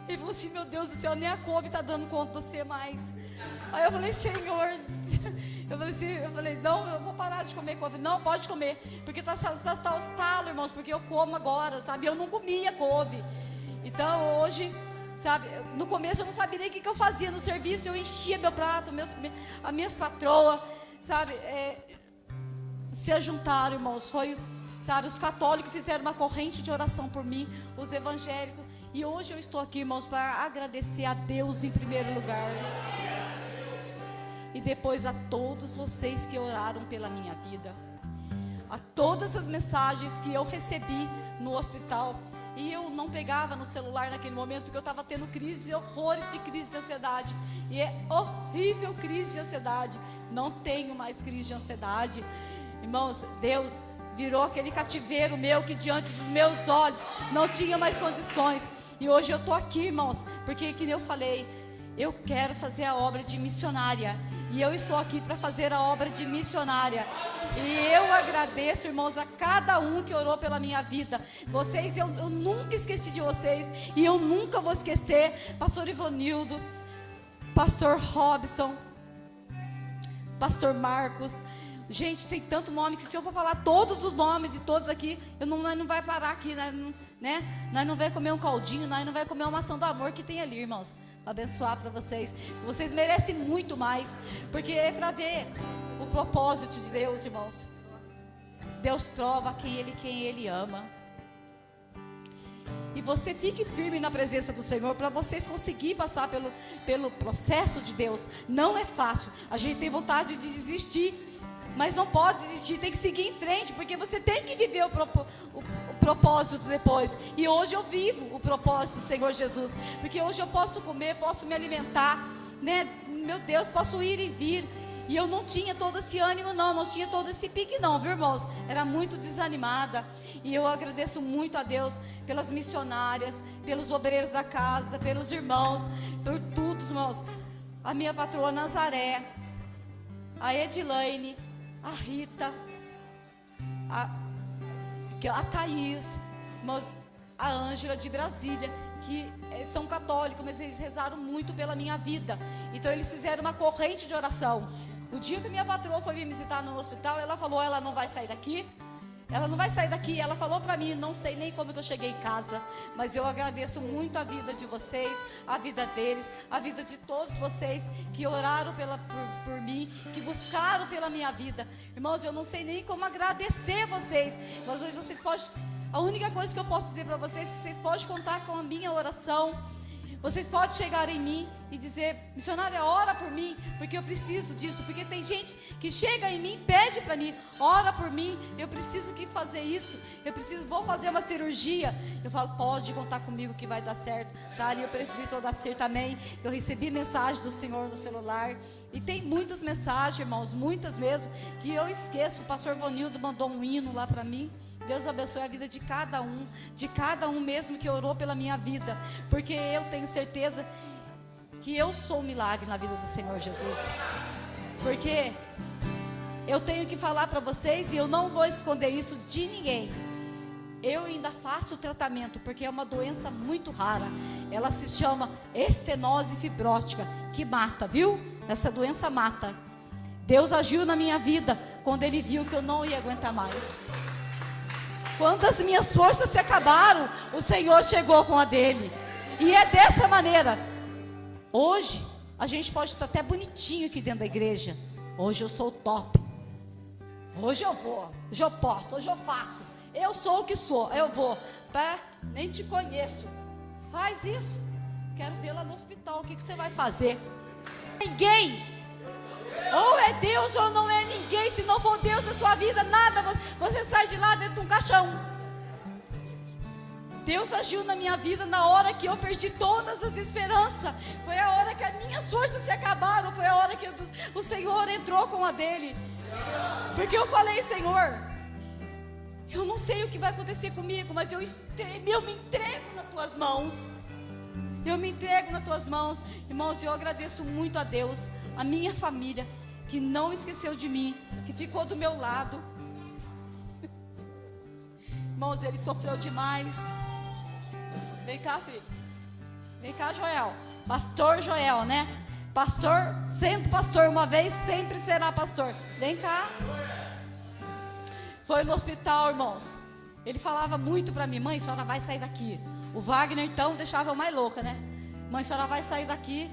Ele falou assim, meu Deus do céu, nem a couve está dando conta de você mais. Aí eu falei, Senhor, eu falei, não, eu vou parar de comer couve. Não, pode comer, porque tá os talos, irmãos, porque eu como agora, sabe? Eu não comia couve. Então hoje, sabe, no começo eu não sabia nem o que eu fazia no serviço. Eu enchia meu prato, as minhas patroas, sabe, se ajuntaram, irmãos. Foi, sabe, os católicos fizeram uma corrente de oração por mim, os evangélicos. E hoje eu estou aqui, irmãos, para agradecer a Deus em primeiro lugar. E depois a todos vocês que oraram pela minha vida. A todas as mensagens que eu recebi no hospital. E eu não pegava no celular naquele momento, porque eu estava tendo crises, horrores de crise de ansiedade. E é horrível crise de ansiedade. Não tenho mais crise de ansiedade. Irmãos, Deus virou aquele cativeiro meu que diante dos meus olhos não tinha mais condições. E hoje eu estou aqui, irmãos, porque, como eu falei, eu quero fazer a obra de missionária. E eu estou aqui para fazer a obra de missionária. E eu agradeço, irmãos, a cada um que orou pela minha vida. Vocês, eu nunca esqueci de vocês. E eu nunca vou esquecer. Pastor Ivonildo, Pastor Robson, Pastor Marcos. Gente, tem tanto nome que se eu for falar todos os nomes de todos aqui, nós não vai parar aqui, né? Nós não vai comer um caldinho, nós não vai comer uma maçã do amor que tem ali, irmãos. Abençoar para vocês. Vocês merecem muito mais, porque é para ver o propósito de Deus, irmãos. Deus prova quem Ele ama. E você fique firme na presença do Senhor para vocês conseguirem passar pelo processo de Deus. Não é fácil. A gente tem vontade de desistir, mas não pode desistir, tem que seguir em frente, porque você tem que viver o propósito depois. E hoje eu vivo o propósito do Senhor Jesus, porque hoje eu posso comer, posso me alimentar, né? Meu Deus, posso ir e vir. E eu não tinha todo esse ânimo, não tinha todo esse pique, não, viu, irmãos? Era muito desanimada. E eu agradeço muito a Deus pelas missionárias, pelos obreiros da casa, pelos irmãos, por tudo, irmãos. A minha patroa Nazaré, a Edilaine, a Rita, a Thaís, a Ângela de Brasília, que são católicos, mas eles rezaram muito pela minha vida. Então eles fizeram uma corrente de oração. O dia que minha patroa foi me visitar no hospital, ela falou, ela não vai sair daqui. Ela não vai sair daqui. Ela falou para mim, não sei nem como que eu cheguei em casa, mas eu agradeço muito a vida de vocês, a vida deles, a vida de todos vocês que oraram por mim, que buscaram pela minha vida. Irmãos, eu não sei nem como agradecer vocês, mas hoje vocês podem, a única coisa que eu posso dizer para vocês é que vocês podem contar com a minha oração. Vocês podem chegar em mim e dizer, missionária, ora por mim, porque eu preciso disso. Porque tem gente que chega em mim, pede para mim, ora por mim, eu preciso que fazer isso, vou fazer uma cirurgia. Eu falo, pode contar comigo que vai dar certo. Tá ali o presbítero da CIR também, eu recebi mensagem do Senhor no celular. E tem muitas mensagens, irmãos, muitas mesmo, que eu esqueço. O pastor Vonildo mandou um hino lá para mim. Deus abençoe a vida de cada um mesmo que orou pela minha vida, porque eu tenho certeza que eu sou um milagre na vida do Senhor Jesus, porque eu tenho que falar para vocês, e eu não vou esconder isso de ninguém. Eu ainda faço tratamento, porque é uma doença muito rara, ela se chama estenose fibrótica, que mata, viu? Essa doença mata. Deus agiu na minha vida, quando Ele viu que eu não ia aguentar mais. Quando as minhas forças se acabaram, o Senhor chegou com a dele. E é dessa maneira. Hoje, a gente pode estar até bonitinho aqui dentro da igreja. Hoje eu sou o top. Hoje eu vou, hoje eu posso, hoje eu faço. Eu sou o que sou, eu vou. Nem te conheço. Faz isso. Quero ver lá no hospital, o que você vai fazer? Ninguém. Ou é Deus ou não é ninguém. Se não for Deus na sua vida, nada. Você sai de lá dentro de um caixão. Deus agiu na minha vida na hora que eu perdi todas as esperanças. Foi a hora que as minhas forças se acabaram. Foi a hora que o Senhor entrou com a dele. Porque eu falei, Senhor, eu não sei o que vai acontecer comigo, mas eu me entrego nas tuas mãos. Eu me entrego nas tuas mãos. Irmãos, eu agradeço muito a Deus, a minha família, que não esqueceu de mim, que ficou do meu lado. Irmãos, ele sofreu demais. Vem cá, filho. Vem cá, Joel. Pastor Joel, né? Pastor, sendo pastor uma vez, sempre será pastor. Vem cá. Foi no hospital, irmãos. Ele falava muito para mim: mãe, a senhora vai sair daqui. O Wagner, então, deixava eu mais louca, né? Mãe, a senhora vai sair daqui.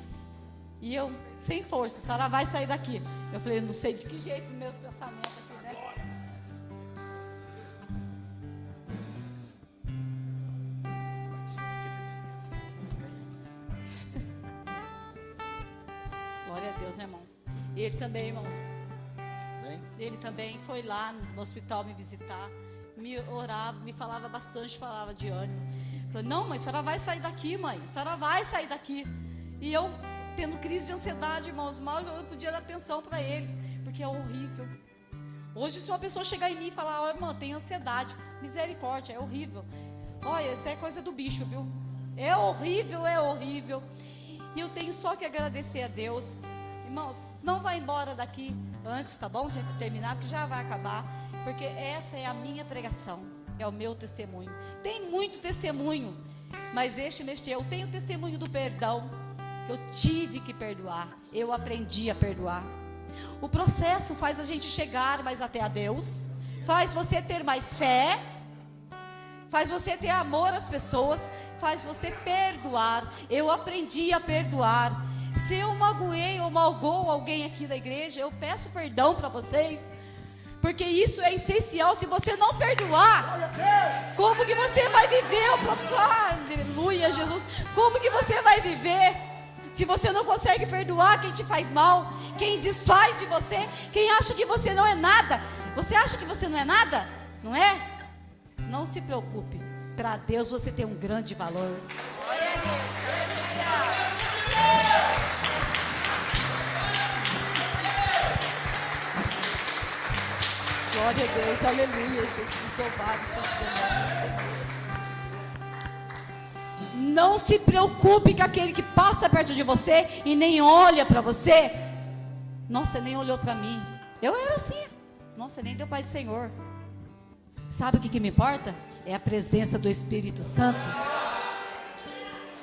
E eu, sem força, a senhora vai sair daqui. Eu falei: não sei de que jeito os meus pensamentos aqui, né? Glória a Deus, né, irmão? Ele também, irmãos. Ele também foi lá no hospital me visitar, me orava, me falava bastante palavra de ânimo. Falei: não, mãe, a senhora vai sair daqui, mãe, a senhora vai sair daqui. E eu tendo crise de ansiedade, irmãos, mal eu podia dar atenção para eles, porque é horrível. Hoje, se uma pessoa chegar em mim e falar: ó, irmão, tem ansiedade, misericórdia, é horrível. Olha, isso é coisa do bicho, viu? É horrível, é horrível. E eu tenho só que agradecer a Deus. Irmãos, não vai embora daqui antes, tá bom? De terminar, porque já vai acabar. Porque essa é a minha pregação, é o meu testemunho. Tem muito testemunho, mas este mexeu. Eu tenho testemunho do perdão, que eu tive que perdoar. Eu aprendi a perdoar. O processo faz a gente chegar mais até a Deus, faz você ter mais fé, faz você ter amor às pessoas, faz você perdoar. Eu aprendi a perdoar. Se eu magoei ou malgou alguém aqui da igreja, eu peço perdão para vocês, porque isso é essencial. Se você não perdoar, como que você vai viver? Aleluia, Jesus. Como que você vai viver se você não consegue perdoar quem te faz mal, quem desfaz de você, quem acha que você não é nada? Você acha que você não é nada? Não é? Não se preocupe, para Deus você tem um grande valor. Glória a Deus. Glória a Deus, aleluia, Jesus, louvado seja o Senhor. Não se preocupe com aquele que passa perto de você e nem olha para você. Nossa, nem olhou para mim. Eu era assim. Nossa, nem deu Pai do Senhor. Sabe o que me importa? É a presença do Espírito Santo.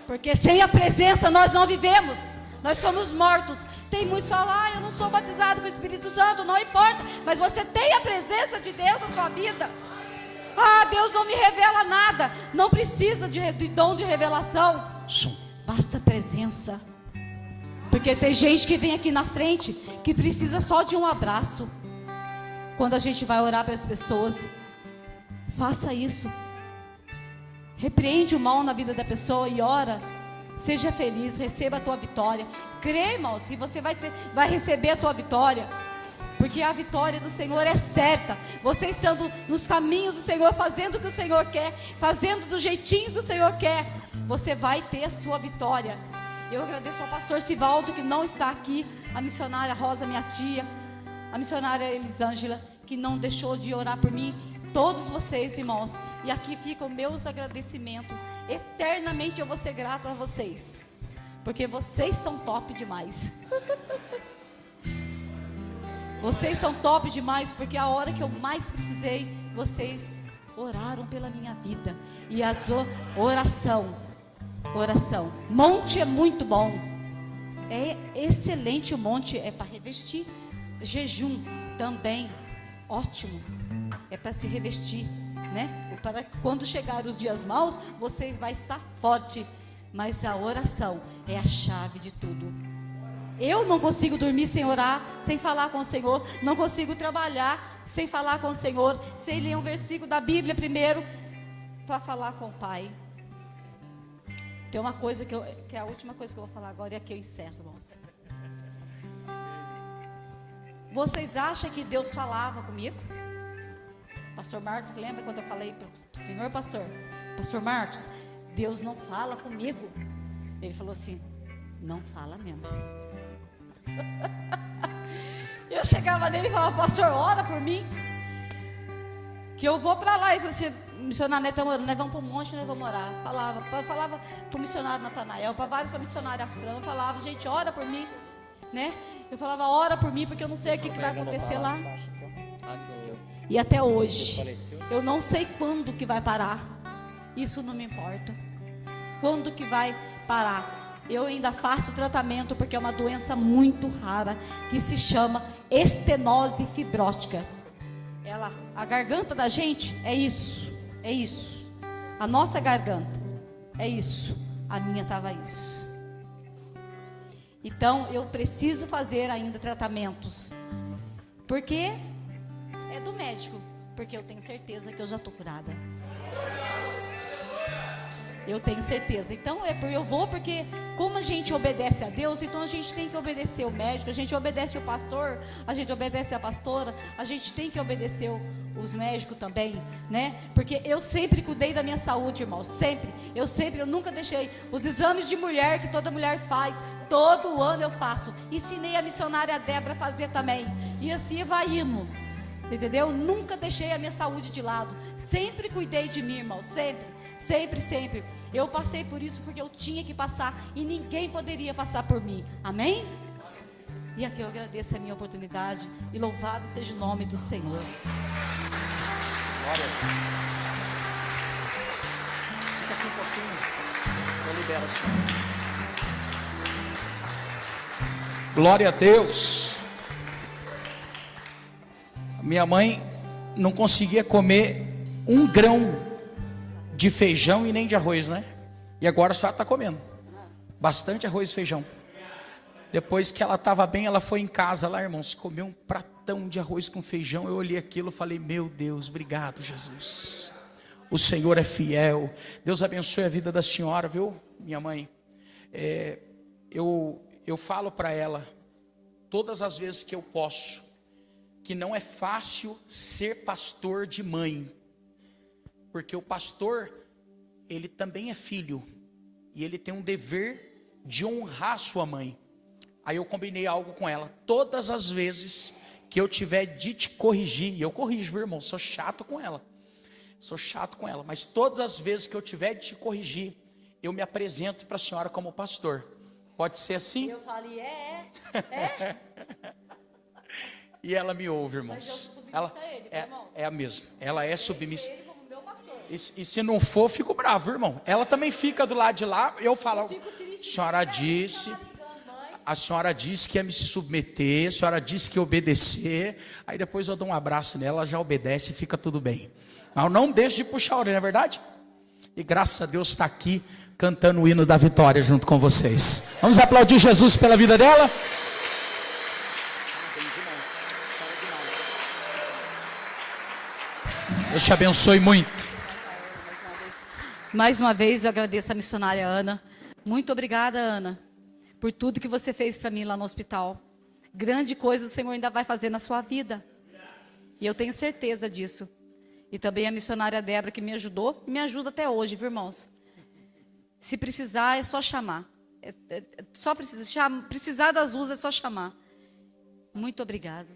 Porque sem a presença nós não vivemos. Nós somos mortos. Tem muitos que falam: ah, eu não sou batizado com o Espírito Santo. Não importa, mas você tem a presença de Deus na sua vida. Ah, Deus não me revela nada. Não precisa de dom de revelação. Basta presença. Porque tem gente que vem aqui na frente que precisa só de um abraço. Quando a gente vai orar para as pessoas, faça isso. Repreende o mal na vida da pessoa e ora. Seja feliz, receba a tua vitória. Crê, irmãos, que você vai receber a tua vitória. Porque a vitória do Senhor é certa. Você estando nos caminhos do Senhor, fazendo o que o Senhor quer, fazendo do jeitinho que o Senhor quer, você vai ter a sua vitória. Eu agradeço ao pastor Sivaldo, que não está aqui, a missionária Rosa, minha tia, a missionária Elisângela, que não deixou de orar por mim. Todos vocês, irmãos. E aqui ficam meus agradecimentos. Eternamente eu vou ser grata a vocês, porque vocês são top demais. Vocês são top demais, porque a hora que eu mais precisei, vocês oraram pela minha vida. E as oração. Monte é muito bom, é excelente o monte, é para revestir. Jejum também, ótimo, é para se revestir, né? Para quando chegar os dias maus, vocês vão estar forte. Mas a oração é a chave de tudo. Eu não consigo dormir sem orar, sem falar com o Senhor. Não consigo trabalhar sem falar com o Senhor, sem ler um versículo da Bíblia primeiro, para falar com o Pai. Tem uma coisa que é a última coisa que eu vou falar agora, e aqui eu encerro, irmãos. Vocês acham que Deus falava comigo? Pastor Marcos, lembra quando eu falei para o senhor pastor Marcos, Deus não fala comigo? Ele falou assim: não fala mesmo. Eu chegava nele e falava: pastor, ora por mim, que eu vou para lá. Ele falou assim: missionário, nós vamos para o monte, nós vamos orar. Falava para o missionário Natanael, para vários missionários Fran, falava: gente, ora por mim, né? Eu falava: ora por mim, porque eu não sei o que vai acontecer lá. E até hoje, eu não sei quando que vai parar. Isso não me importa. Quando que vai parar. Eu ainda faço tratamento porque é uma doença muito rara que se chama estenose fibrótica. A garganta da gente é isso, é isso. A nossa garganta é isso. A minha estava isso. Então eu preciso fazer ainda tratamentos, porque é do médico, porque eu tenho certeza que eu já estou curada. Eu tenho certeza. Então eu vou porque como a gente obedece a Deus, então a gente tem que obedecer o médico, a gente obedece o pastor, a gente obedece a pastora, a gente tem que obedecer os médicos também, né? Porque eu sempre cuidei da minha saúde, irmãos, sempre. Eu nunca deixei os exames de mulher que toda mulher faz, todo ano eu faço. Ensinei a missionária Débora a fazer também. E assim vai indo. Entendeu? Nunca deixei a minha saúde de lado. Sempre cuidei de mim, irmão, sempre. Sempre, sempre. Eu passei por isso porque eu tinha que passar e ninguém poderia passar por mim. Amém? E aqui eu agradeço a minha oportunidade e louvado seja o nome do Senhor. Glória a Deus. Fica aqui um pouquinho. Eu libero a senhora. Glória a Deus. Minha mãe não conseguia comer um grão de feijão e nem de arroz, né? E agora a senhora está comendo bastante arroz e feijão. Depois que ela estava bem, ela foi em casa lá, irmãos, comeu um pratão de arroz com feijão. Eu olhei aquilo e falei, meu Deus, obrigado, Jesus. O Senhor é fiel. Deus abençoe a vida da senhora, viu, minha mãe? Eu falo para ela, todas as vezes que eu posso, que não é fácil ser pastor de mãe. Porque o pastor, ele também é filho. E ele tem um dever de honrar sua mãe. Aí eu combinei algo com ela. Todas as vezes que eu tiver de te corrigir, e eu corrijo, viu, irmão? Sou chato com ela. Mas todas as vezes que eu tiver de te corrigir, eu me apresento para a senhora como pastor. Pode ser assim? Eu falei, E ela me ouve, irmãos. Mas eu sou submissa a ele, irmão. É a mesma. Ela é submissa. Ele como meu pastor. E se não for, eu fico bravo, irmão. Ela também fica do lado de lá. Eu falo, a senhora disse que ia me se submeter, a senhora disse que ia obedecer. Aí depois eu dou um abraço nela, ela já obedece e fica tudo bem. Mas não deixe de puxar a orelha, não é verdade? E graças a Deus está aqui cantando o hino da vitória junto com vocês. Vamos aplaudir Jesus pela vida dela? Deus te abençoe muito. Mais uma vez eu agradeço a missionária Ana. Muito obrigada, Ana, por tudo que você fez para mim lá no hospital. Grande coisa o Senhor ainda vai fazer na sua vida. E eu tenho certeza disso. E também a missionária Débora que me ajudou e me ajuda até hoje, viu, irmãos? Se precisar é só chamar. Precisar das luzes é só chamar. Muito obrigada.